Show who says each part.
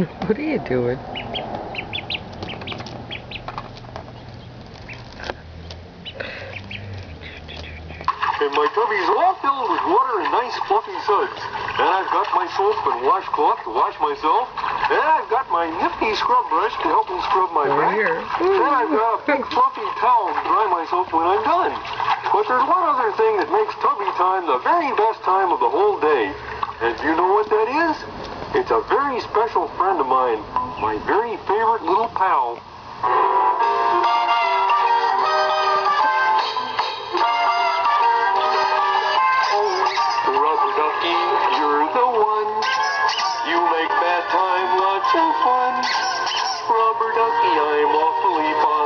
Speaker 1: What are you doing?
Speaker 2: And my tubby's all filled with water and nice fluffy suds. And I've got my soap and washcloth to wash myself. And I've got my nifty scrub brush to help me scrub my
Speaker 1: Over
Speaker 2: back.
Speaker 1: here.
Speaker 2: And I've got a big fluffy towel to dry myself when I'm done. But there's one other thing that makes tubby time the very best time of the whole day. And do you know what that is? It's a very special friend of mine. My very favorite little pal. Rubber ducky, you're the one. You make bath time lots of fun. Rubber ducky, I'm awfully fond.